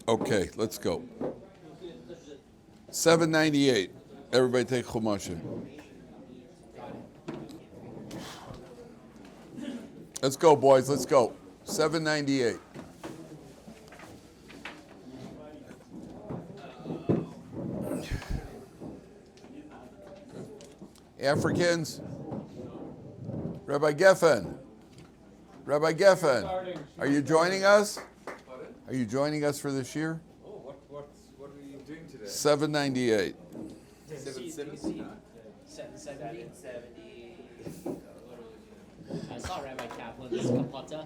Okay, let's go. 798. Everybody take Chumashim. Let's go, boys. Let's go. 798. Africans. Rabbi Geffen. Rabbi Geffen. Are you joining us? Are you joining us for this year? Oh, what are you doing today? 798. 770? 770. I saw Rabbi Kaplan, this kapata.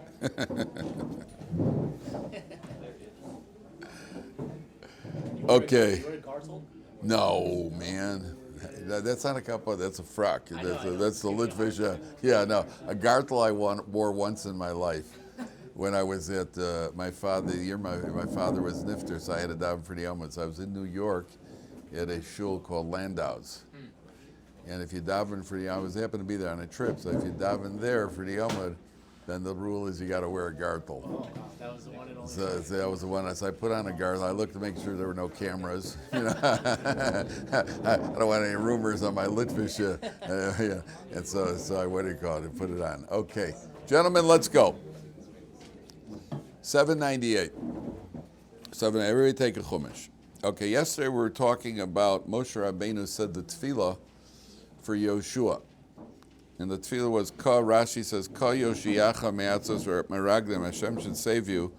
Okay. You wear a gartel? No, man. That's not a kappa, that's a frock. That's the Litvish. Yeah, no. A gartel I wore once in my life. When I was at my father, the year my father was nifter, so I had to daven for the Yomad. So I was in New York at a shul called Landau's. And if you daven for the Yomad, I was happened to be there on a trip, so if you daven there for the Yomad, then the rule is you got to wear a gartel. Oh, that was the one and only. So that was the one. So I put on a gartel. I looked to make sure there were no cameras. You know, I don't want any rumors on my Litvish. Yeah. And so I what do you call it? And put it on. Okay, gentlemen, let's go. 798. Everybody take a chumash. Okay, yesterday we were talking about Moshe Rabbeinu said the tefillah for Yoshua. And the tefillah was, Rashi says, Ka Yoshiacha me'atzos meraglim. Hashem should save you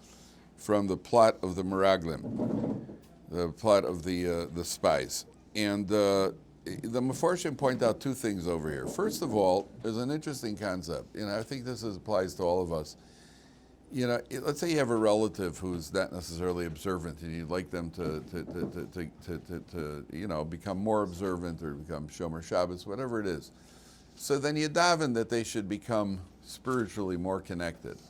from the plot of the meraglim, the plot of the spies. And the Mefarshim point out two things over here. First of all, there's an interesting concept. I think this applies to all of us. Let's say you have a relative who's not necessarily observant, and you'd like them to become more observant or become Shomer Shabbos, whatever it is. So then you daven that they should become spiritually more connected.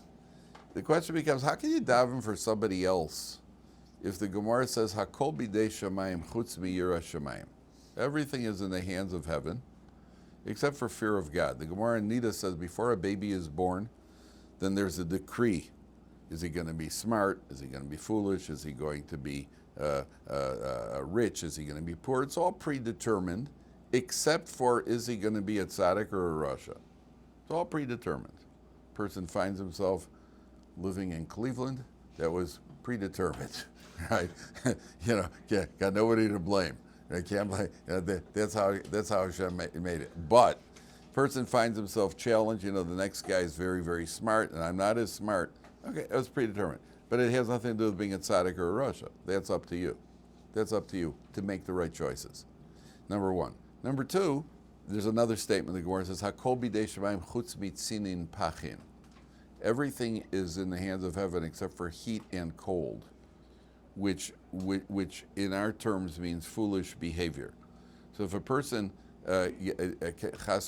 The question becomes, how can you daven for somebody else if the Gemara says, Hakol bidei shamayim chutz miyira shamayim? Everything is in the hands of heaven, except for fear of God. The Gemara in Nida says, before a baby is born, then there's a decree. Is he going to be smart? Is he going to be foolish? Is he going to be rich? Is he going to be poor? It's all predetermined, except for is he going to be a tzaddik or a rasha? It's all predetermined. Person finds himself living in Cleveland, that was predetermined, right? Got nobody to blame. I can't blame. That's how Hashem made it. But person finds himself challenged. The next guy is very, very smart, and I'm not as smart. Okay, that was predetermined. But it has nothing to do with being a tzaddik or a rasha. That's up to you. That's up to you to make the right choices. Number one. Number two, there's another statement. The Gemara says, Hakol bidei shamayim chutz mitzinin pachin. Everything is in the hands of heaven except for heat and cold, which in our terms means foolish behavior. So if a person, chas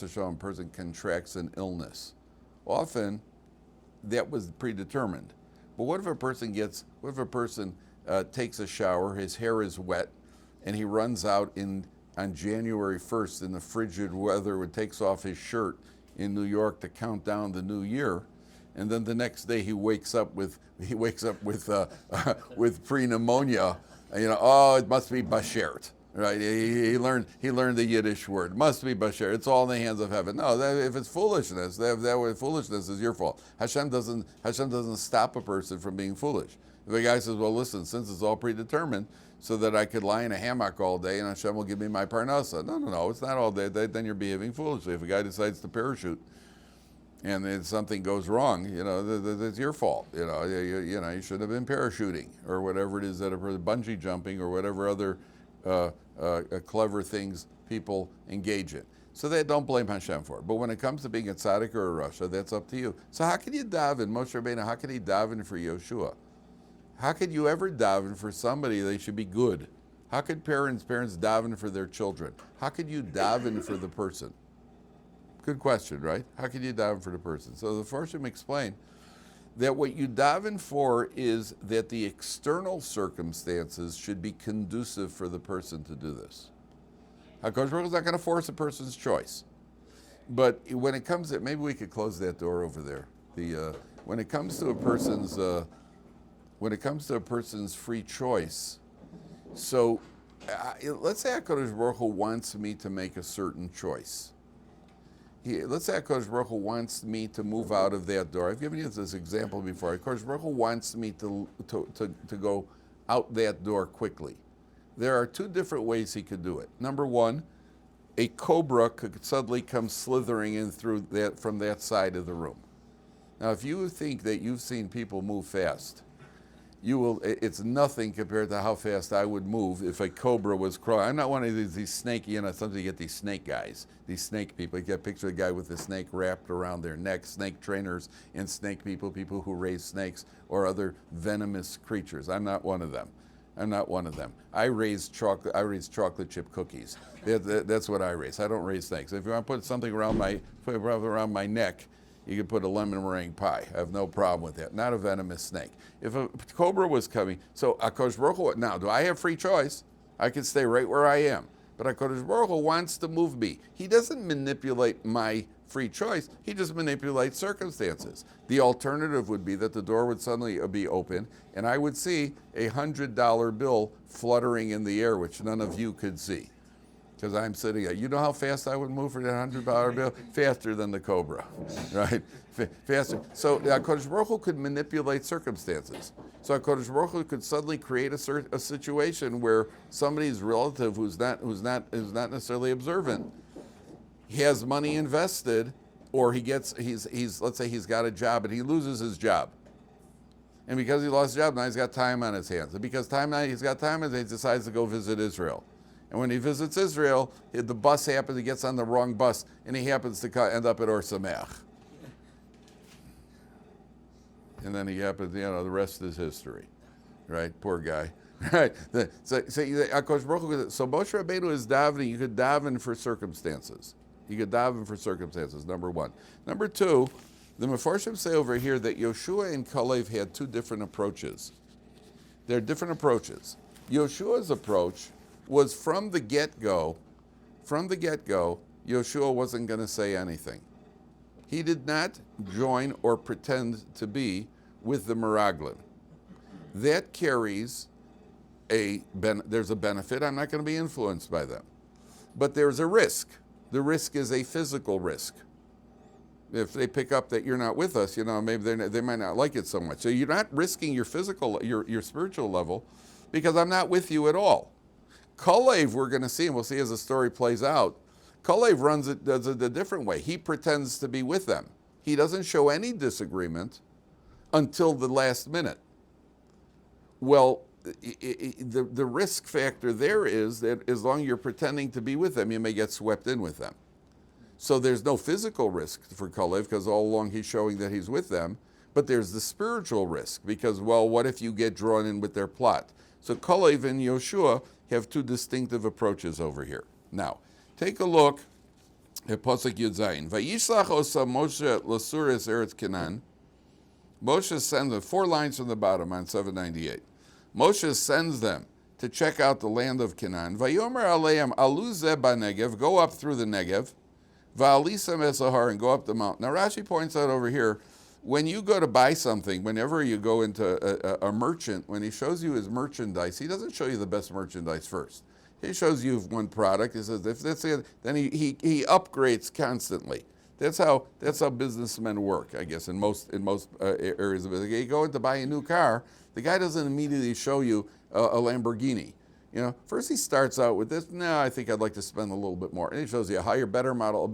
v'shalom, person contracts an illness, often that was predetermined. But what if a person takes a shower, his hair is wet, and he runs out on January 1st in the frigid weather and takes off his shirt in New York to count down the new year, and then the next day he wakes up with pre-pneumonia. It must be bashert, right? He learned the Yiddish word. It must be bashert. It's all in the hands of heaven. No, if it's foolishness, that way foolishness is your fault. Hashem doesn't stop a person from being foolish. If a guy says, well, listen, since it's all predetermined, so that I could lie in a hammock all day and Hashem will give me my parnasa. No, it's not all day. Then you're behaving foolishly. If a guy decides to parachute and then something goes wrong, that's your fault. You shouldn't have been parachuting or whatever it is that bungee jumping or whatever other clever things people engage in. So they don't blame Hashem for it. But when it comes to being a tzaddik or a rasha, that's up to you. So how can you daven, Moshe Rabbeinu, how can he daven for Yoshua? How could you ever daven for somebody they should be good? How could parents daven for their children? How could you daven for the person? Good question, right? How could you daven for the person? So the Farshim explain that what you daven for is that the external circumstances should be conducive for the person to do this. HaKadosh Baruch Hu is not going to force a person's choice. But when it comes to, maybe we could close that door over there. When it comes to a person's when it comes to a person's free choice, so let's say HaKadosh Baruch Hu wants me to make a certain choice. Let's say HaKadosh Baruch Hu wants me to move out of that door. I've given you this example before. HaKadosh Baruch Hu wants me to go out that door quickly. There are two different ways he could do it. Number one, a cobra could suddenly come slithering in through that from that side of the room. Now, if you think that you've seen people move fast, it's nothing compared to how fast I would move if a cobra was crawling. I'm not one of these snake, sometimes you get these snake guys, these snake people. You get a picture of a guy with a snake wrapped around their neck, snake trainers and snake people who raise snakes or other venomous creatures. I'm not one of them. I raise chocolate chip cookies. That's what I raise. I don't raise snakes. If you want to put something around my neck, you can put a lemon meringue pie. I have no problem with that. Not a venomous snake. If a cobra was coming, so HaKadosh Baruch Hu, now, do I have free choice? I can stay right where I am. But HaKadosh Baruch Hu wants to move me. He doesn't manipulate my free choice. He just manipulates circumstances. The alternative would be that the door would suddenly be open, and I would see a $100 bill fluttering in the air, which none of you could see. Because I'm sitting there. You know how fast I would move for that $100 bill? Faster than the cobra, right? Faster. So HaKadosh Baruch Hu could manipulate circumstances. So HaKadosh Baruch Hu could suddenly create a situation where somebody's relative who's not necessarily observant, he has money invested, or let's say he's got a job and he loses his job. And because he lost his job, now he's got time on his hands. And because he's got time on his hands, he decides to go visit Israel. And when he visits Israel, the bus happens, he gets on the wrong bus, and he happens to end up at Ohr Somayach. And then he happens, the rest is history, right? Poor guy, right? So Moshe Rabbeinu is davening. You could daven for circumstances. Number one. Number two, the Mefarshim say over here that Yoshua and Kalev had two different approaches. They're different approaches. Yoshua's approach was from the get-go, Yoshua wasn't going to say anything. He did not join or pretend to be with the Meraglim. That carries there's a benefit. I'm not going to be influenced by them. But there's a risk. The risk is a physical risk. If they pick up that you're not with us, maybe they might not like it so much. So you're not risking your spiritual level because I'm not with you at all. Kalev, we're going to see, and we'll see as the story plays out, Kalev does it a different way. He pretends to be with them. He doesn't show any disagreement until the last minute. Well, the risk factor there is that as long as you're pretending to be with them, you may get swept in with them. So there's no physical risk for Kalev because all along he's showing that he's with them, but there's the spiritual risk because, what if you get drawn in with their plot? So Kalev and Yoshua have two distinctive approaches over here. Now, take a look at Pasuk Yud Zayin. Vayishlach osa Moshe lasuris eretz Canaan. Moshe sends them, 4 lines from the bottom on 798. Moshe sends them to check out the land of Canaan. Vayomer aleim alu zeh ba'negev, go up through the Negev. Va'alisam esahar, and go up the mountain. Now Rashi points out over here, when you go to buy something, whenever you go into a merchant, when he shows you his merchandise, he doesn't show you the best merchandise first. He shows you one product. He says, if that's it, then he upgrades constantly. That's how businessmen work, I guess, in most areas of it. You go in to buy a new car, the guy doesn't immediately show you a Lamborghini. First he starts out with this. No, I think I'd like to spend a little bit more. And he shows you a better model,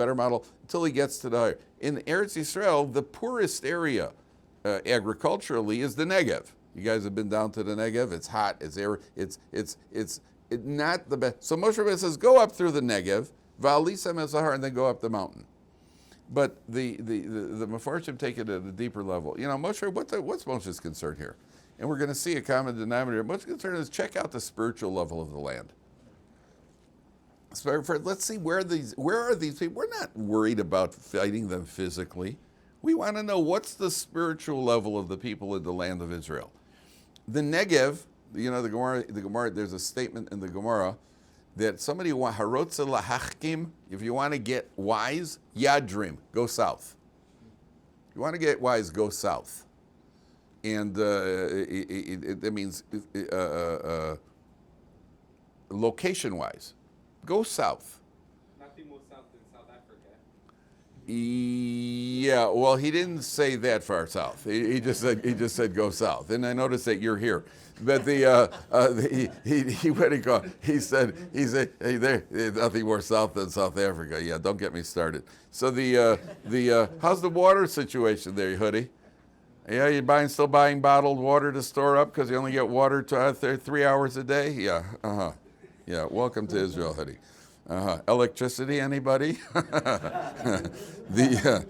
until he gets to the higher. In Eretz Yisrael, the poorest area agriculturally is the Negev. You guys have been down to the Negev. It's hot. It's not the best. So Moshe Rabbeinu says, go up through the Negev, Va'alisam esahar, and then go up the mountain. But the Mefarshim take it at a deeper level. Moshe, what's Moshe's concern here? And we're going to see a common denominator. Moshe's concern is check out the spiritual level of the land. So let's see where are these people. We're not worried about fighting them physically. We want to know what's the spiritual level of the people in the land of Israel. The Negev, the Gemara. There's a statement in the Gemara that somebody harotza lahachkim. If you want to get wise, yadrim, go south. You want to get wise, go south. and that means location-wise. Go south. Nothing more south than South Africa. Yeah, well, he didn't say that far south. He just said go south. And I noticed that you're here. But he said hey, there's nothing more south than South Africa. Yeah, don't get me started. So how's the water situation there, Hoodie? Yeah, you still buying bottled water to store up because you only get water 3 hours a day? Yeah, Yeah, welcome to Israel, Hoodie. Electricity, anybody? Yeah,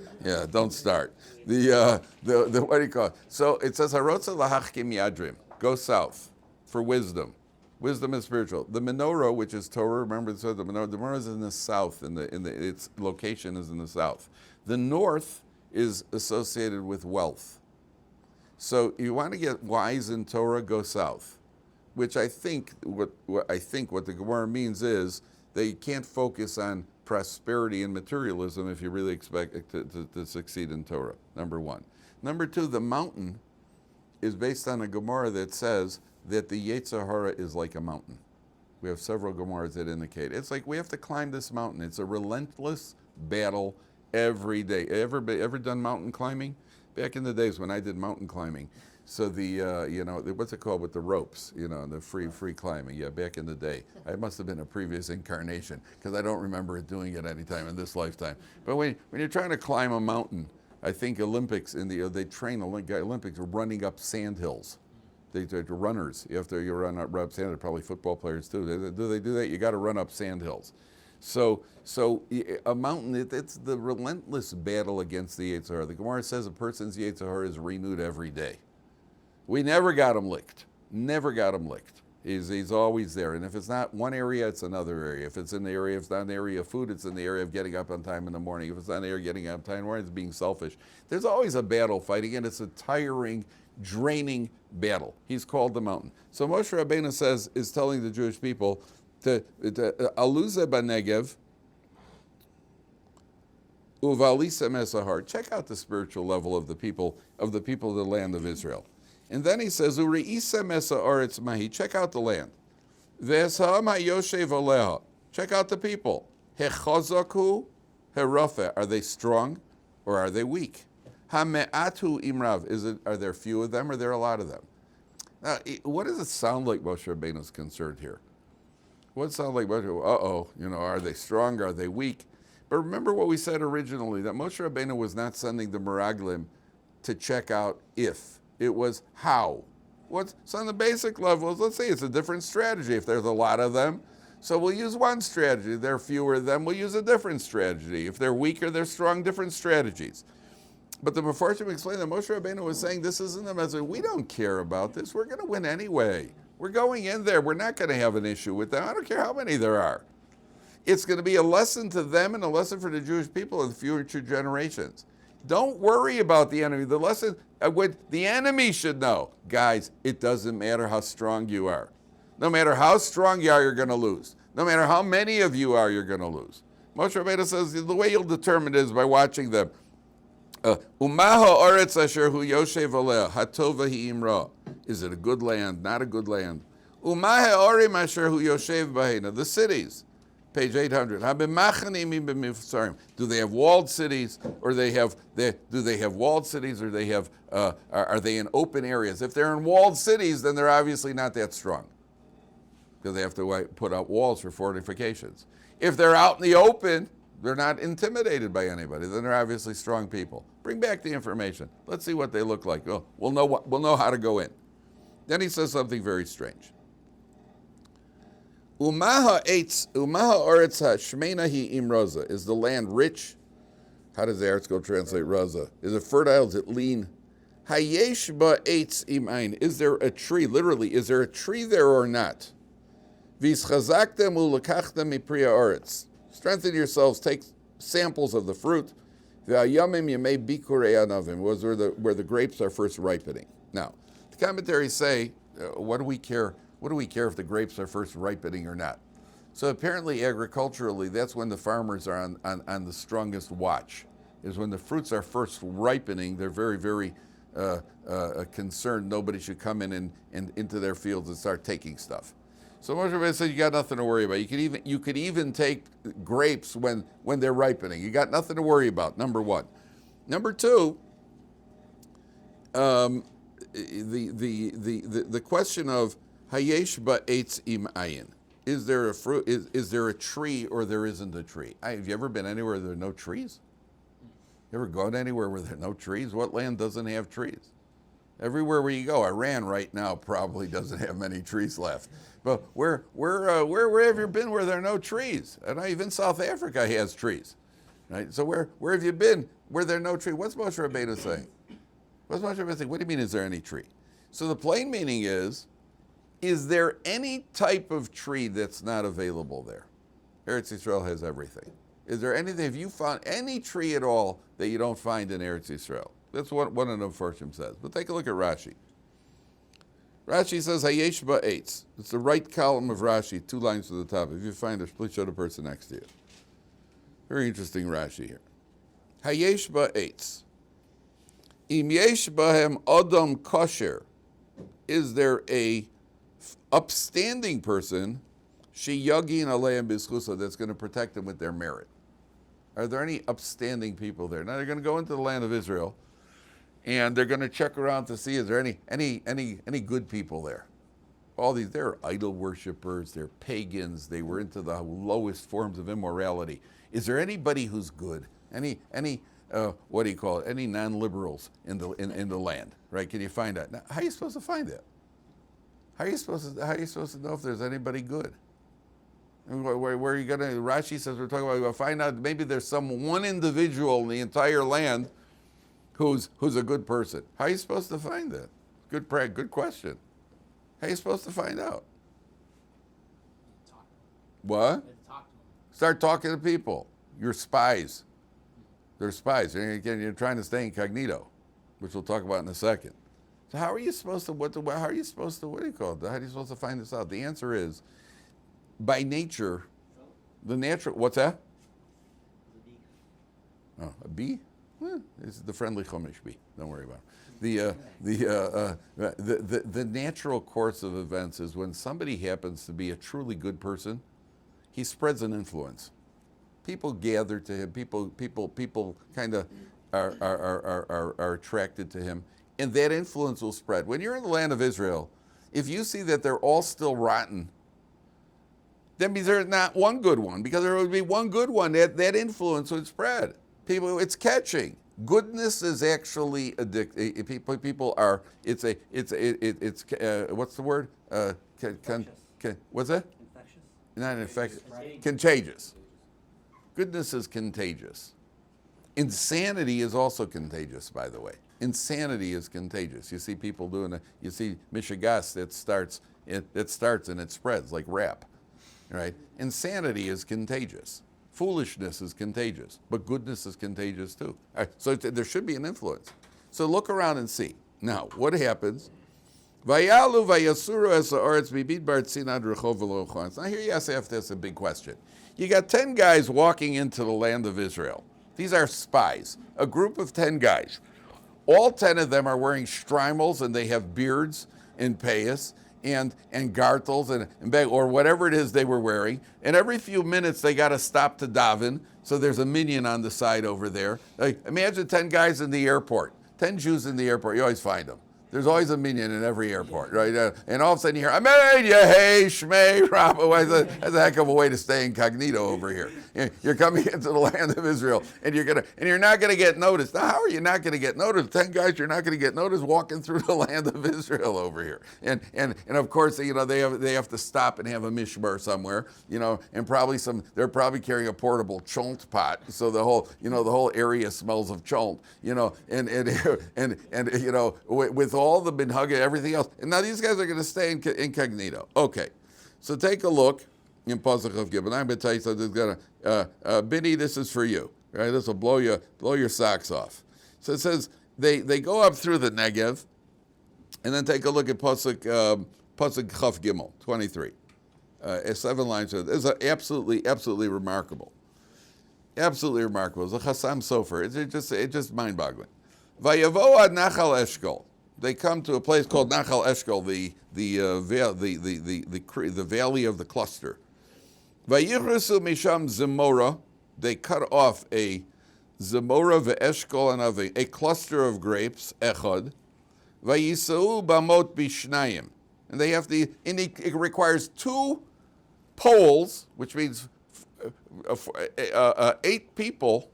don't start. What do you call it? So it says, Harotza lahachkim yadrim, go south for wisdom. Wisdom is spiritual. The menorah, which is Torah, remember it says the menorah is in the south, its location is in the south. The north is associated with wealth. So you want to get wise in Torah, go south. Which I think what the Gemara means is that you can't focus on prosperity and materialism if you really expect to succeed in Torah, number one. Number two, the mountain is based on a Gemara that says that the Yetzer Hara is like a mountain. We have several Gemaras that indicate. It's like we have to climb this mountain. It's a relentless battle every day. Ever done mountain climbing? Back in the days when I did mountain climbing. So what's it called with the ropes, the free climbing. Yeah, back in the day. I must have been a previous incarnation because I don't remember doing it any time in this lifetime. But when you're trying to climb a mountain, I think Olympics, they train Olympics running up sand hills. They're runners. You run up sand hills, probably football players too. Do they do that? You got to run up sand hills. So a mountain, it's the relentless battle against the Yetzer Hara. The Gemara says a person's Yetzer Hara is renewed every day. We never got him licked. Never got him licked. He's always there. And if it's not one area, it's another area. If it's not in the area of food, it's in the area of getting up on time in the morning. If it's not in the area of getting up on time in the morning, it's being selfish. There's always a battle fighting, and it's a tiring, draining battle. He's called the mountain. So Moshe Rabbeinu is telling the Jewish people to aluze banegev uvalisa mesahar. Check out the spiritual level of the people of the land of Israel. And then he says, Uri'isa mesa aretz mahi. Check out the land. Ve'esham ha'yoshev aleha. Check out the people. Hechazaku herafe. Are they strong or are they weak? Hame'atu imrav. Are there few of them or are there a lot of them? Now, what does it sound like Moshe Rabbeinu is concerned here? What does it sound like Moshe? Are they strong? Are they weak? But remember what we said originally, that Moshe Rabbeinu was not sending the Meraglim to check out if. It was how. So on the basic levels, let's say it's a different strategy. If there's a lot of them, so we'll use one strategy. If there are fewer of them, we'll use a different strategy. If they're weak or they're strong, different strategies. But the Mefarshim explained that Moshe Rabbeinu was saying this isn't a message. We don't care about this. We're going to win anyway. We're going in there. We're not going to have an issue with them. I don't care how many there are. It's going to be a lesson to them and a lesson for the Jewish people in the future generations. Don't worry about the enemy. The lesson, what the enemy should know, guys, it doesn't matter how strong you are. No matter how strong you are, you're going to lose. No matter how many of you are, you're going to lose. Moshe Rabbeinu says the way you'll determine it is by watching them. Umaha oretz asher hu yoshev aleh hatova hi'imra. Is it a good land? Not a good land. Umaha orim asher hu yoshev bahena. The cities. Page 800. Do they have walled cities, or do they have walled cities, or are they in open areas? If they're in walled cities, then they're obviously not that strong, because they have to put up walls for fortifications. If they're out in the open, they're not intimidated by anybody. Then they're obviously strong people. Bring back the information. Let's see what they look like. Oh, we'll know how to go in. Then he says something very strange. Umaha oretz hashmeina hi imroza. Is the land rich? How does the article translate raza? Is it fertile? Is it lean? Hayesh ba eitz imain. Is there a tree? Literally, is there a tree there or not? V'schazaktem ulekachtem mipriya oretz. Strengthen yourselves. Take samples of the fruit. V'ayamim yemei bikurei anavim. Was where the grapes are first ripening. Now, the commentaries say, what do we care? What do we care if the grapes are first ripening or not? So apparently, agriculturally, that's when the farmers are on the strongest watch, is when the fruits are first ripening. They're very, very concerned nobody should come in and into their fields and start taking stuff. So Moshe Rabbeinu said, you got nothing to worry about. You could even take grapes when they're ripening. You got nothing to worry about. Number one. Number two, the question of Hayesh ba'etz im ayin. Is there a fruit? Is there a tree or there isn't a tree? Have you ever been anywhere where there are no trees? You ever gone anywhere where there are no trees? What land doesn't have trees? Everywhere where you go, Iran right now probably doesn't have many trees left. But where have you been where there are no trees? And even South Africa has trees, right? So where have you been where there are no trees? What's Moshe Rabbeinu saying? What's Moshe Rabbeinu saying? What do you mean? Is there any tree? So the plain meaning is there any type of tree that's not available there? Eretz Yisrael has everything. Is there anything? Have you found any tree at all that you don't find in Eretz Yisrael? That's what one of the Farshim says. But take a look at Rashi. Rashi says, Hayesh ba'etz. It's the right column of Rashi, 2 lines to the top. If you find it, please show the person next to you. Very interesting Rashi here. Hayesh ba'etz. Im yesh bahem adam kosher. Is there a upstanding person, she yagin aleim b'schusa, that's going to protect them with their merit? Are there any upstanding people there? Now they're going to go into the land of Israel, and they're going to check around to see, is there any good people there? All these, they're idol worshipers, they're pagans, they were into the lowest forms of immorality. Is there anybody who's good? Any what do you call it? Any non-liberals in the land, right? Can you find that? Now, how are you supposed to find that? How are you supposed to know if there's anybody good? Where are you going to? Rashi says we're talking about find out. Maybe there's one individual in the entire land who's a good person. How are you supposed to find that? Good question. How are you supposed to find out? What? Start talking to people. You're spies. They're spies. You're trying to stay incognito, which we'll talk about in a second. So how are you supposed to? What do you supposed to find this out? The answer is, by nature, the natural. What's that? Oh, a bee? This is the friendly Chumash bee. Don't worry about it. The natural course of events is when somebody happens to be a truly good person, he spreads an influence. People gather to him. People kind of are attracted to him, and that influence will spread. When you're in the land of Israel, if you see that they're all still rotten, that means there's not one good one, because there would be one good one. That influence would spread. People, it's catching. Goodness is actually addictive. People are. It's what's the word? What's that? Infectious. Not infectious. Contagious. Goodness is contagious. Insanity is also contagious, by the way. Insanity is contagious. You see people doing it. You see mishigas that starts and it spreads like rap, right? Insanity is contagious. Foolishness is contagious, but goodness is contagious too. So there should be an influence. So look around and see. Now, what happens? Vayalu vayasuru es haaretz bimidbar tzinad rechov v'lo chon. Now here you have to ask this a big question. You got 10 guys walking into the land of Israel. These are spies, a group of 10 guys. All 10 of them are wearing shtreimels, and they have beards and payas and gartels and bag, or whatever it is they were wearing. And every few minutes they got to stop to daven. So there's a minyan on the side over there. Like, imagine 10 guys in the airport, 10 Jews in the airport. You always find them. There's always a minyan in every airport, right? And all of a sudden you hear, Amen, Yehei, Shmei, Rabbi. That's a heck of a way to stay incognito over here. You're coming into the land of Israel, and you're not gonna get noticed. Now, how are you not gonna get noticed? 10 guys, you're not gonna get noticed walking through the land of Israel over here. And of course, they have to stop and have a mishmar somewhere, and they're probably carrying a portable chont pot, so the whole area smells of chont, and with all the minhag and everything else. And now these guys are going to stay incognito. Okay, so take a look in Pasuk of Gimel. I'm going to tell you something that's going to, Biddy, this is for you. Right? This will blow your socks off. So it says they go up through the Negev, and then take a look at Pasuk Chaf Gimel, 23. 7 lines. It's absolutely remarkable. Absolutely remarkable. It's a Chassam Sofer. It's just mind-boggling. Vayavo ad Nachal Eshkol. They come to a place called Nachal Eshkol, the valley of the cluster. Vayichrusu misham Zemora. They cut off a Zemora ve'eshkol and a cluster of grapes, echad. Vayisau bamot bishnayim. And they have to, and it requires 2 poles, which means 8 people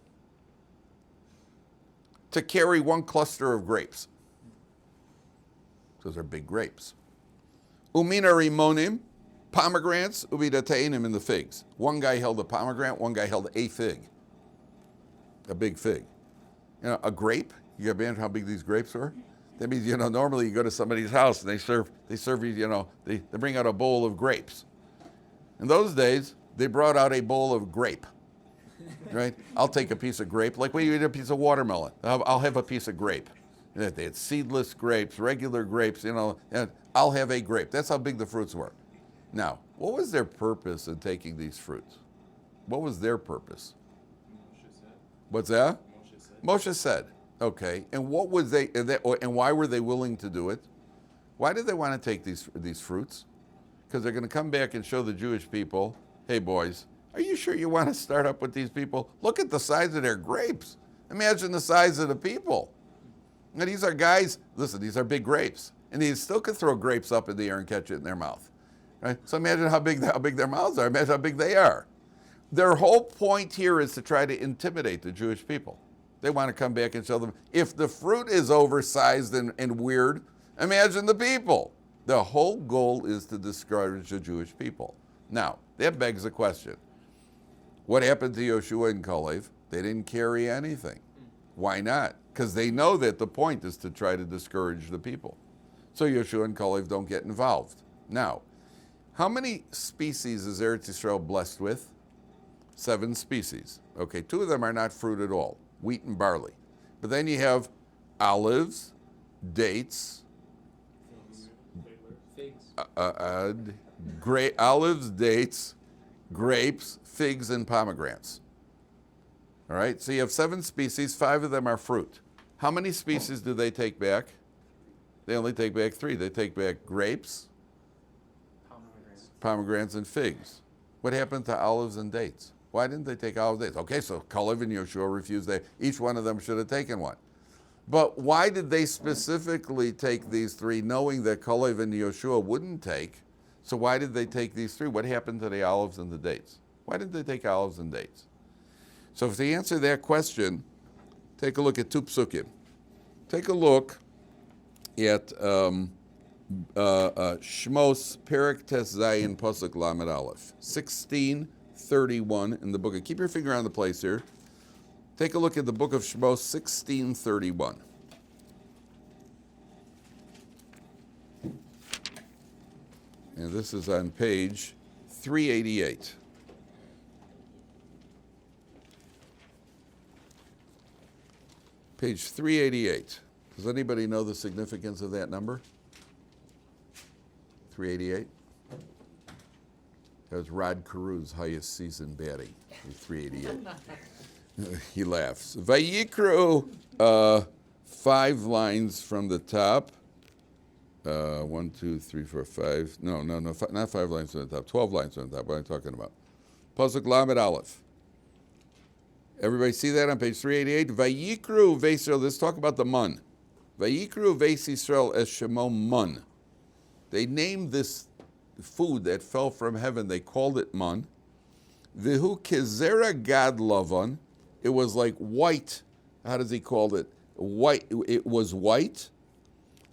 to carry 1 cluster of grapes. Those are big grapes. Umina rimonim, pomegranates, ubidatainim in the figs. One guy held a pomegranate, one guy held a fig. A big fig. You know, a grape, you got to imagine how big these grapes were? That means, normally you go to somebody's house and they serve you, they bring out a bowl of grapes. In those days, they brought out a bowl of grape, right? I'll take a piece of grape, like when you eat a piece of watermelon. I'll have a piece of grape. They had seedless grapes, regular grapes, and I'll have a grape. That's how big the fruits were. Now, what was their purpose in taking these fruits? What was their purpose? What's that? Moshe said. Okay, and what was and why were they willing to do it? Why did they want to take these fruits? Because they're going to come back and show the Jewish people, hey boys, are you sure you want to start up with these people? Look at the size of their grapes. Imagine the size of the people. Now these are guys, listen, these are big grapes. And they still could throw grapes up in the air and catch it in their mouth. Right? So imagine how big their mouths are. Imagine how big they are. Their whole point here is to try to intimidate the Jewish people. They want to come back and show them, if the fruit is oversized and weird, imagine the people. The whole goal is to discourage the Jewish people. Now, that begs the question. What happened to Yoshua and Kalev? They didn't carry anything. Why not? Because they know that the point is to try to discourage the people. So Yoshua and Kalev don't get involved. Now, how many species is Eretz Yisrael blessed with? 7 species. Okay, 2 of them are not fruit at all. Wheat and barley. But then you have olives, dates, olives, dates, grapes, figs, and pomegranates. All right, so you have 7 species, 5 of them are fruit. How many species do they take back? They only take back 3. They take back grapes, pomegranates, and figs. What happened to olives and dates? Why didn't they take olives and dates? Okay, so Kalev and Yoshua refused. Each one of them should have taken one. But why did they specifically take these 3, knowing that Kalev and Yoshua wouldn't take? So why did they take these 3? What happened to the olives and the dates? Why didn't they take olives and dates? So to answer that question, take a look at 2 psukim. Take a look at Shmos Perek Tes Zayin Pasuk Lamed Aleph, 16:31 in the book. Keep your finger on the place here. Take a look at the book of Shmos, 16:31. And this is on page 388. Page 388. Does anybody know the significance of that number? 388? That was Rod Carew's highest season batting, 388. He laughs. Vayikru, 5 lines from the top. 1, 2, 3, 4, 5. No, not 5 lines from the top. 12 lines from the top. What am I talking about? Pasuk Lamed Aleph. Everybody see that on page 388? Vayikru Veis Yisrael. Let's talk about the mun. Vayikru Veis Yisrael es Shemo mun. They named this food that fell from heaven. They called it mun. Vihu kezera gad lavan. It was like white. How does he call it? White. It was white.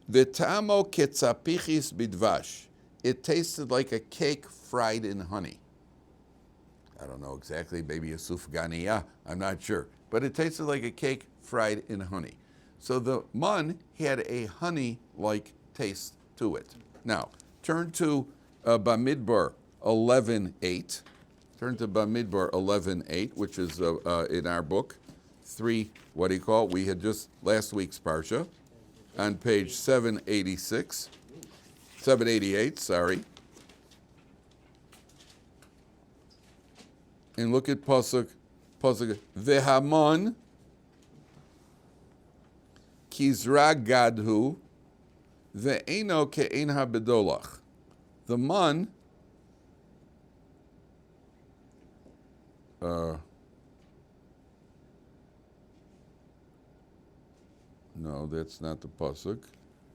Vitamo ketzapichis bidvash. It tasted like a cake fried in honey. I don't know exactly, maybe a sufganiya, I'm not sure. But it tasted like a cake fried in honey. So the mun had a honey-like taste to it. Now, turn to Bamidbar 11:8. Turn to Bamidbar 11:8, which is in our book. 3, what do you call it? We had just last week's Parsha on page 786. 788, sorry. And look at Pasuk Vehaman kizra gadhu ve'eno ke'en habedolach. The mun, no, that's not the pasuk.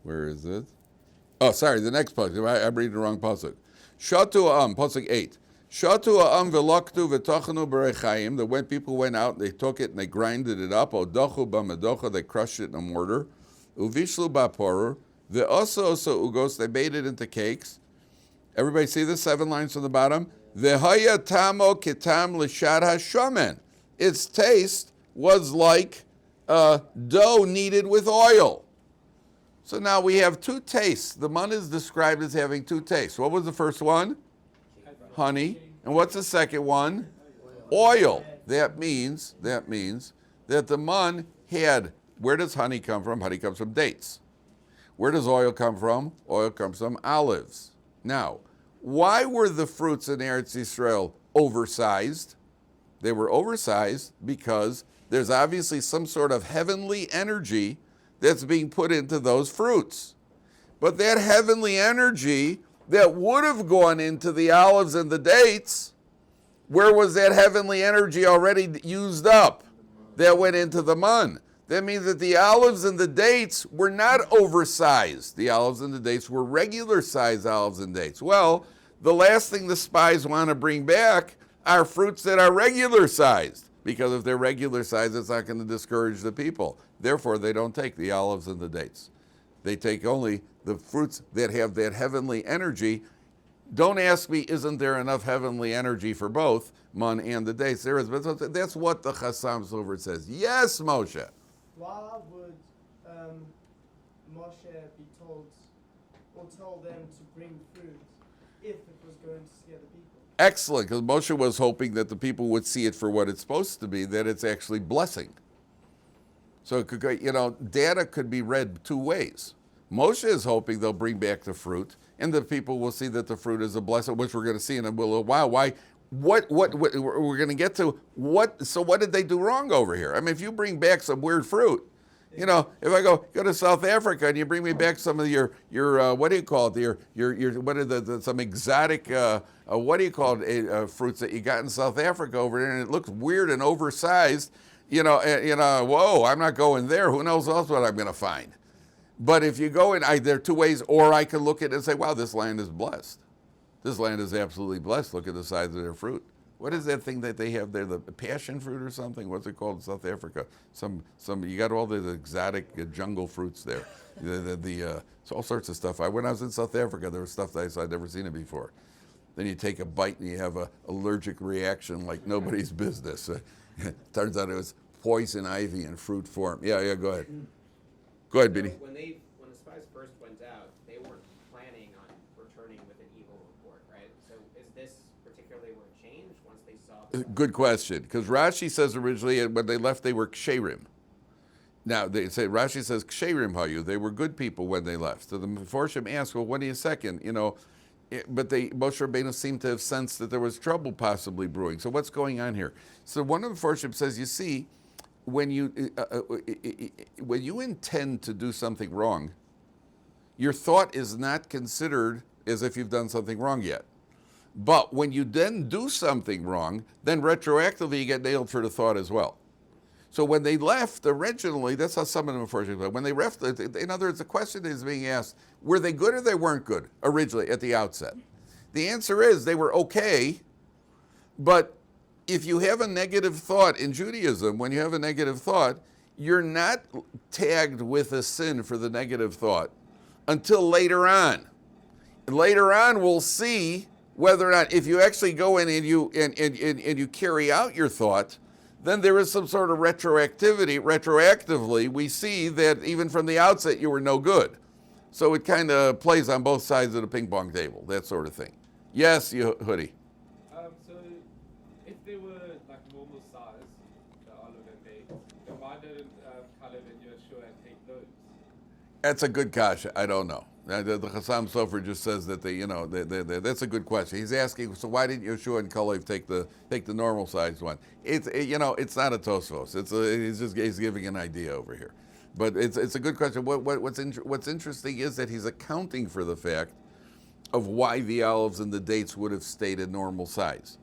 Where is it? Oh, sorry, the next pasuk. I'm reading the wrong pasuk. Shatu ha'am, pasuk 8. Shatu ha'am veloktu v'tochenu b'rechayim. The when people went out, they took it and they grinded it up. Odochu b'medocha, they crushed it in a mortar. Uvishlu ba'porur. Ve'osa ugos, they made it into cakes. Everybody see the 7 lines from the bottom? V'haya tamo kitam l'shad hashomen. Its taste was like dough kneaded with oil. So now we have 2 tastes. The mun is described as having 2 tastes. What was the first one? Honey. And what's the second one? Oil. That means that the mun had, where does honey come from? Honey comes from dates. Where does oil come from? Oil comes from olives. Now, why were the fruits in Eretz Yisrael oversized? They were oversized because there's obviously some sort of heavenly energy that's being put into those fruits. But that heavenly energy that would have gone into the olives and the dates, where was that heavenly energy already used up? That went into the mun. That means that the olives and the dates were not oversized. The olives and the dates were regular sized olives and dates. Well, the last thing the spies want to bring back are fruits that are regular sized. Because if they're regular size, it's not going to discourage the people. Therefore, they don't take the olives and the dates. They take only the fruits that have that heavenly energy. Don't ask me, isn't there enough heavenly energy for both mun and the dates? There is, but that's what the Chassam Sofer says. Yes, Moshe. Why would Moshe be told or tell them to bring fruit if it was going to scare the people? Excellent, because Moshe was hoping that the people would see it for what it's supposed to be, that it's actually blessing. So it could go, data could be read 2 ways. Moshe is hoping they'll bring back the fruit, and the people will see that the fruit is a blessing, which we're going to see in a little while. Why? What we're going to get to what? So what did they do wrong over here? I mean, if you bring back some weird fruit, if I go to South Africa and you bring me back some of your what do you call it? Your what are some exotic what do you call it? Fruits that you got in South Africa over there, and it looks weird and oversized. Whoa, I'm not going there. Who knows else what I'm going to find? But if you go in, there are 2 ways, or I can look at it and say, wow, this land is blessed. This land is absolutely blessed. Look at the size of their fruit. What is that thing that they have there? The passion fruit or something? What's it called in South Africa? Some you got all the exotic jungle fruits there. It's all sorts of stuff. When I was in South Africa, there was stuff that I'd never seen it before. Then you take a bite and you have an allergic reaction like nobody's business. Turns out it was poison ivy in fruit form. Yeah, go ahead. Go ahead, Biddy. When the spies first went out, they weren't planning on returning with an evil report, right? So is this particularly where it changed once they saw? Good question, because Rashi says originally when they left they were ksherim. Now they say Rashi says ksherim hayu. They were good people when they left. So the Meforshim asked, well, when are you second? But Moshe Rabbeinu seemed to have sensed that there was trouble possibly brewing. So what's going on here? So one of the Meforshim says, you see, when you intend to do something wrong, your thought is not considered as if you've done something wrong yet. But when you then do something wrong, then retroactively you get nailed for the thought as well. So when they left originally, that's how some of them unfortunately, when they left, in other words, the question is being asked, were they good or they weren't good originally at the outset? The answer is they were okay, but if you have a negative thought in Judaism, when you have a negative thought, you're not tagged with a sin for the negative thought until later on. And later on, we'll see whether or not, if you actually go in and you carry out your thought, then there is some sort of retroactivity. Retroactively, we see that even from the outset, you were no good. So it kind of plays on both sides of the ping pong table, that sort of thing. Yes, Hoodie. So if they were like normal size, the olive and dates, then why didn't Caleb and Yeshua take those? That's a good kasha. I don't know. The Chassam Sofer just says that that's a good question. He's asking, so why didn't Yeshua and Caleb take the normal sized one? It's not a Tosfos. He's giving an idea over here. But it's a good question. What's interesting is that he's accounting for the fact of why the olives and the dates would have stayed at normal size.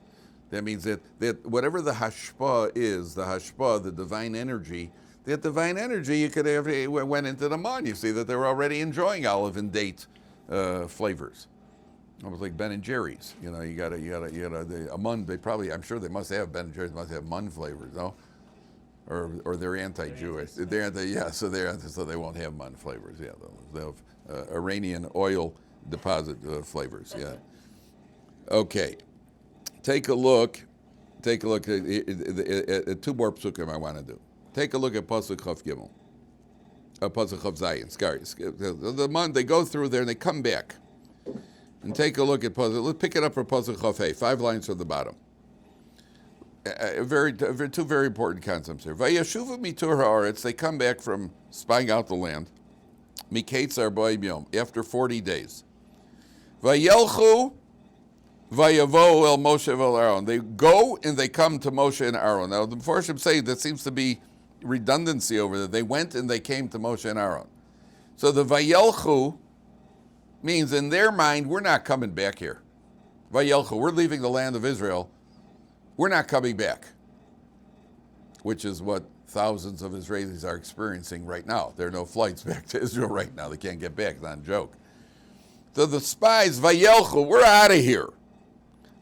That means that whatever the hashpah is, the divine energy, that divine energy you could have went into the man. You see that they were already enjoying olive and date flavors, almost like Ben and Jerry's. You know, you got a mun. They probably, I'm sure they must have Ben and Jerry's must have mun flavors, no? Or they're anti-Jewish. So they won't have mun flavors. Yeah, they'll have Iranian oil deposit flavors. Yeah. Okay. Take a look at two more psukim I want to do. Take a look at Pasuk Chav Gimel. Pasuk Chav Zayin. The month they go through there and they come back. And take a look at Pasuk. Let's pick it up for Pasuk Chav Hey. 5 lines from the bottom. Two very important concepts here. Vayashuva mitur haaretz. They come back from spying out the land. Miketz arba'im yom. After 40 days. Vayelchu. Vayavo el Moshe vel Aaron. They go and they come to Moshe and Aaron. Now the Mefarshim say that seems to be redundancy over there. They went and they came to Moshe and Aaron. So the Vayelchu means in their mind, we're not coming back here. Vayelchu, we're leaving the land of Israel. We're not coming back. Which is what thousands of Israelis are experiencing right now. There are no flights back to Israel right now. They can't get back. It's not a joke. So the spies, Vayelchu, we're out of here.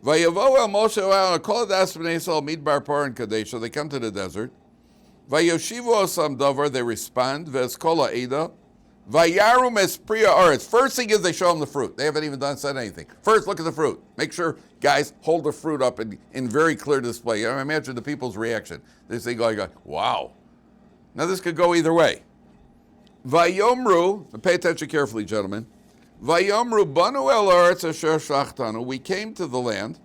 Vayavo el Moshe Aaron, call the Asbnei Yisrael Midbar Par and Kadesh. So they come to the desert. Vayoshivu osam davar, they respond. Ve'eskola eda. Vayarum es priya aretz. First thing is they show them the fruit. They haven't even said anything. First, look at the fruit. Make sure, guys, hold the fruit up in very clear display. I imagine the people's reaction. They say, wow. Now this could go either way. Vayomru, pay attention carefully, gentlemen. Vayomru banu el aretz asher shachtanu. We came to the land.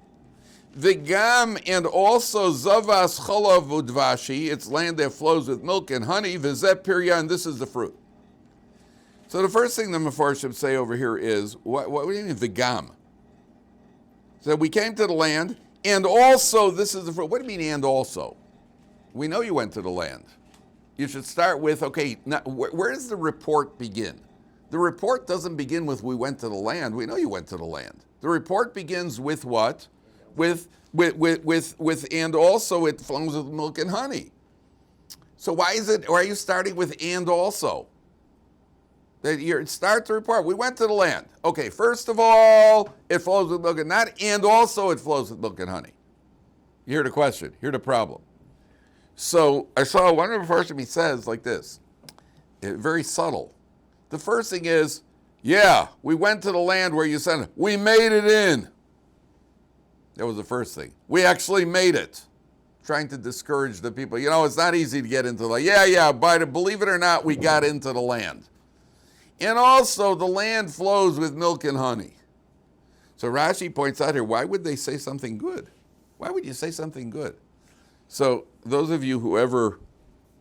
Vigam, and also zavas cholav udvashi. It's land that flows with milk and honey. Vizet pirya, and this is the fruit. So the first thing the Mefarshim say over here is, what do you mean vigam? So we came to the land, and also this is the fruit. What do you mean and also? We know you went to the land. You should start with, okay, now, where does the report begin? The report doesn't begin with we went to the land. We know you went to the land. The report begins with what? With and also it flows with milk and honey. So why are you starting with and also? Start the report. We went to the land. Okay, first of all, it flows with milk and not, and also it flows with milk and honey. You hear the question. Hear the problem. So I saw one of the first he says like this, very subtle. The first thing is, yeah, we went to the land where you said, we made it in. That was the first thing. We actually made it. Trying to discourage the people. You know, it's not easy to get into the land. Yeah, but believe it or not, we got into the land. And also, the land flows with milk and honey. So Rashi points out here, why would they say something good? Why would you say something good? So those of you who ever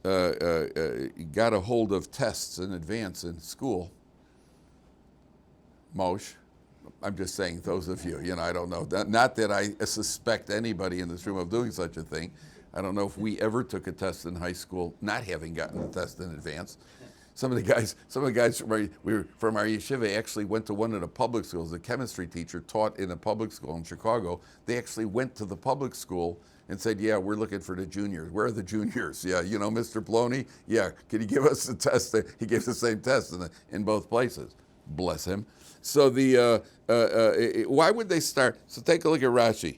got a hold of tests in advance in school, Moshe, I'm just saying those of you, I don't know. Not that I suspect anybody in this room of doing such a thing. I don't know if we ever took a test in high school, not having gotten the test in advance. Some of the guys from our yeshiva actually went to one of the public schools. The chemistry teacher taught in a public school in Chicago. They actually went to the public school and said, yeah, we're looking for the juniors. Where are the juniors? Yeah, Mr. Ploney? Yeah, can you give us the test? He gave the same test in both places. Bless him. So why would they start? So take a look at Rashi.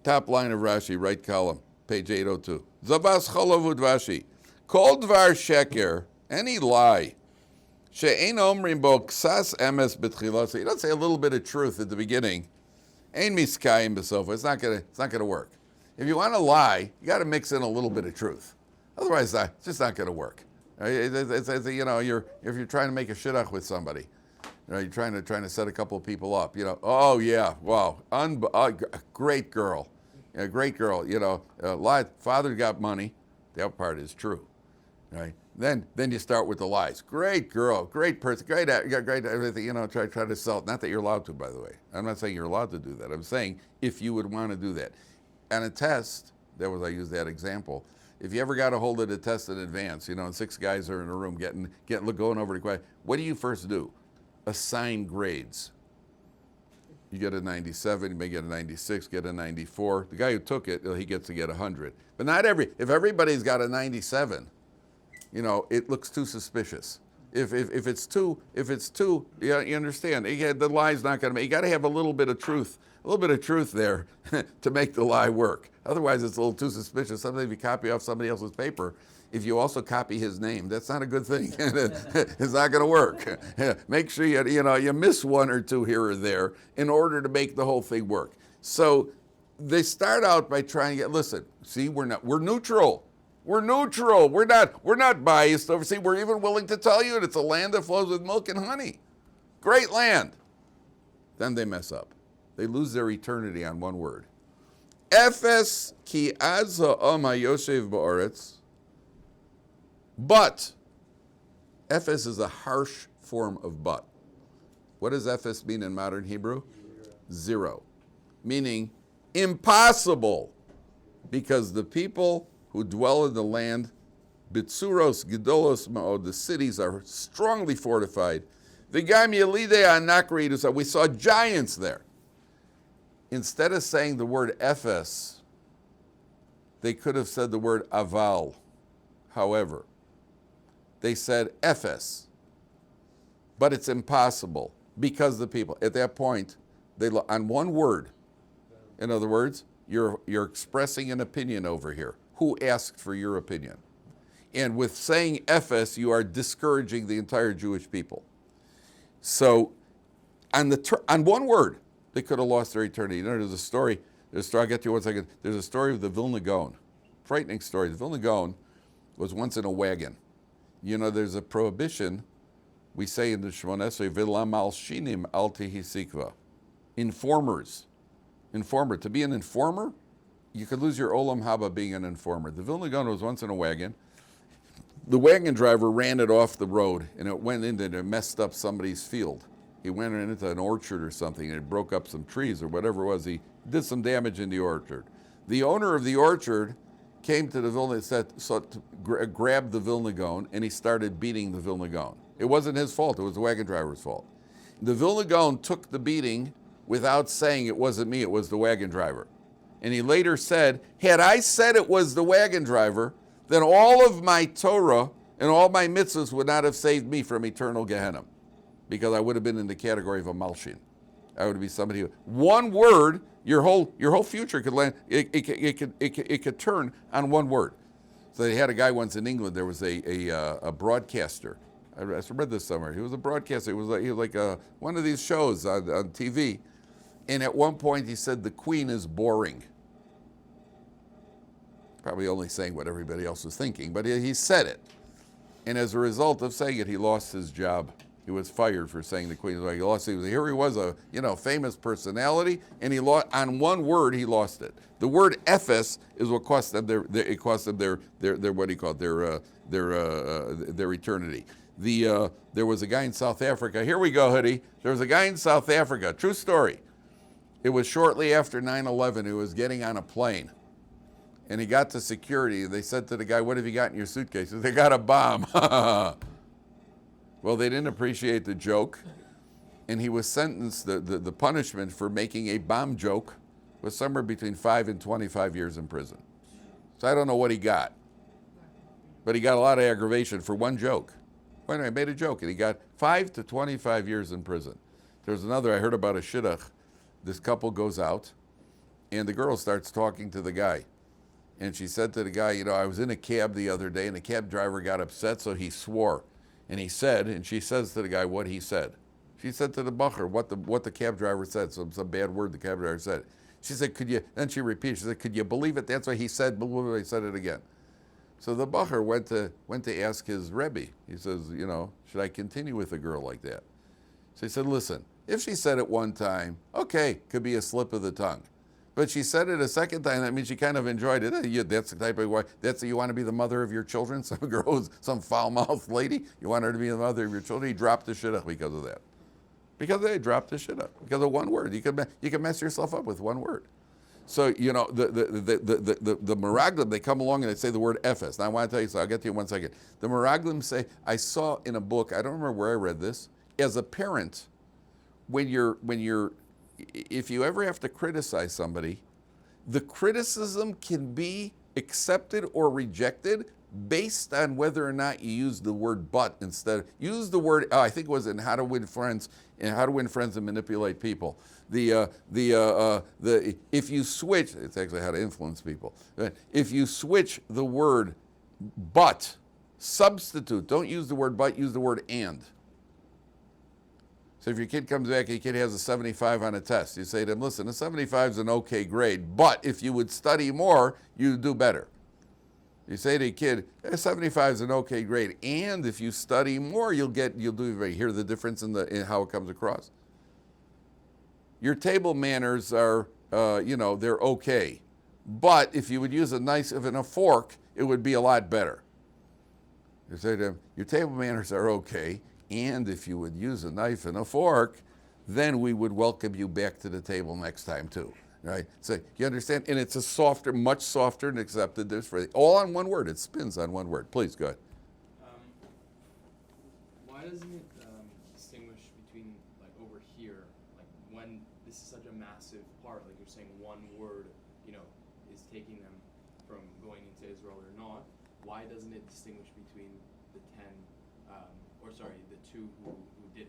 Top line of Rashi, right column, page 802. Zavas cholav udvashi. Kol dvar sheker, any lie. She'ein omrim bo ksas emes b'tchila. So you don't say a little bit of truth at the beginning. Ein miskayim b'sofa. It's not gonna work. If you want to lie, you got to mix in a little bit of truth. Otherwise, it's just not going to work. If you're trying to make a shidduch with somebody, you're trying to set a couple of people up. Oh yeah, wow, great girl, great girl. Lied. Father got money. That part is true, right? Then you start with the lies. Great girl, great person, great everything. Try to sell it. Not that you're allowed to, by the way. I'm not saying you're allowed to do that. I'm saying if you would want to do that. On a test, I used that example. If you ever got a hold of the test in advance, and 6 guys are in a room going over the question, what do you first do? Assign grades. You get a 97, you may get a 96, get a 94. The guy who took it, he gets to get 100. But if everybody's got a 97, it looks too suspicious. If it's two, you understand. The lie's not going to make. You got to have a little bit of truth there to make the lie work. Otherwise, it's a little too suspicious. Sometimes if you copy off somebody else's paper, if you also copy his name, that's not a good thing. It's not going to work. Make sure you miss 1 or 2 here or there in order to make the whole thing work. So they start out by trying to listen. See, we're neutral. We're neutral. We're not biased. See, we're even willing to tell you it's a land that flows with milk and honey. Great land. Then they mess up. They lose their eternity on one word. Efes ki az ha'am hayoshev ba'aretz. But. Efes is a harsh form of but. What does Efes mean in modern Hebrew? 0. Meaning impossible. Because the people who dwell in the land, Bitsuros, Gedolos, Ma'od, the cities are strongly fortified. The Gam Yelidei Anakri, we saw giants there. Instead of saying the word Ephes, they could have said the word Aval. However, they said Ephes. But it's impossible because the people, at that point, on one word, in other words, you're expressing an opinion over here. Who asked for your opinion? And with saying Ephes, you are discouraging the entire Jewish people. So, on one word, they could have lost their eternity. There's a story, I'll get to you one second. There's a story of the Vilna Gaon. Frightening story. The Vilna Gaon was once in a wagon. There's a prohibition, we say in the Shemona Esrei, V'la malshinim al tehi sikva. Informer. To be an informer, you could lose your olam haba being an informer. The Vilna Gaon was once in a wagon. The wagon driver ran it off the road, and it went into and it messed up somebody's field. He went into an orchard or something, and it broke up some trees or whatever it was. He did some damage in the orchard. The owner of the orchard came to the Vilna, grabbed the Vilna Gaon, and he started beating the Vilna Gaon. It wasn't his fault. It was the wagon driver's fault. The Vilna Gaon took the beating without saying it wasn't me, it was the wagon driver. And he later said, had I said it was the wagon driver, then all of my Torah and all my mitzvahs would not have saved me from eternal Gehenna, because I would have been in the category of a malshin. I would be somebody who, one word, your whole future could land. It could turn on one word. So they had a guy once in England. There was a broadcaster. I read this somewhere. He was a broadcaster. He was like one of these shows on TV. And at one point he said the Queen is boring. Probably only saying what everybody else was thinking, but he said it. And as a result of saying it, he lost his job. He was fired for saying the Queen. He lost. Here he was, a famous personality, and he lost on one word. He lost it. The word "ephes" is what cost them their what do you call it? Their eternity. There was a guy in South Africa. Here we go, hoodie. There was a guy in South Africa. True story. It was shortly after 9/11. He was getting on a plane, and he got to security. They said to the guy, "What have you got in your suitcase?" He said, "They got a bomb." Well, they didn't appreciate the joke, and he was sentenced, the punishment for making a bomb joke was somewhere between 5 and 25 years in prison. So I don't know what he got, but he got a lot of aggravation for one joke. Well, anyway, I made a joke, and he got 5 to 25 years in prison. There's another, I heard about a Shalach. This couple goes out, and the girl starts talking to the guy. And she said to the guy, I was in a cab the other day, and the cab driver got upset, so he swore. And he said, and she says to the guy what he said. She said to the bacher what the cab driver said, some bad word the cab driver said. She said, then she repeated, she said, could you believe it? That's what he said, blah, blah, blah. He said it again. So the bacher went to ask his Rabbi. He says, should I continue with a girl like that? So he said, listen, if she said it one time, okay, could be a slip of the tongue. But she said it a second time, that means she kind of enjoyed it. That's the type of wife, you want to be the mother of your children? Some girl, some foul-mouthed lady, you want her to be the mother of your children? He dropped the shidduch because of that. Because they dropped the shidduch, because of one word. You can mess yourself up with one word. So, the Meraglim, they come along and they say the word Ephes. Now, I want to tell you, so I'll get to you in 1 second. The Meraglim say, I saw in a book, I don't remember where I read this, as a parent, if you ever have to criticize somebody, the criticism can be accepted or rejected based on whether or not you use the word but instead. Use the word, I think it was in How to Win Friends and Manipulate People. If you switch, it's actually How to Influence People. If you switch the word but, substitute, don't use the word but, use the word and. So if your kid comes back and your kid has a 75 on a test, you say to him, listen, a 75 is an okay grade, but if you would study more, you'd do better. You say to a kid, a 75 is an okay grade, and if you study more, you'll do better. Hear the difference in how it comes across. Your table manners are, they're okay, but if you would use a knife and a fork, it would be a lot better. You say to him, your table manners are okay, and if you would use a knife and a fork, then we would welcome you back to the table next time too. Right? So you understand? And it's much softer and accepted. There's all on one word. It spins on one word. Please go ahead. Why doesn't it distinguish between over here, when this is such a massive part, you're saying one word, is taking them from going into Israel or not? Why doesn't it distinguish between the 10, the 2 who didn't?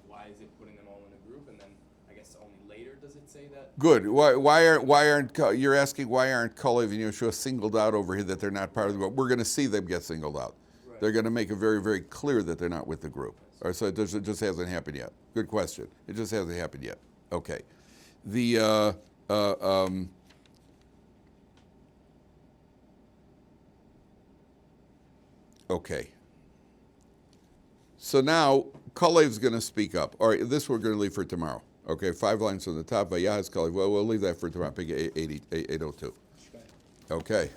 Why is it putting them all in a group and then? I guess only later does it say that? Good. Why aren't you're asking why aren't Kalev and Yeshua singled out over here that they're not part of the group? We're going to see them get singled out. Right. They're going to make it very, very clear that they're not with the group. Or so it just hasn't happened yet. Good question. It just hasn't happened yet. Okay. Okay. So now Kalev's going to speak up. All right, this we're going to leave for tomorrow. Okay, 5 lines from the top. Vayahaz Kalev. Well, we'll leave that for tomorrow. Page 802. Okay.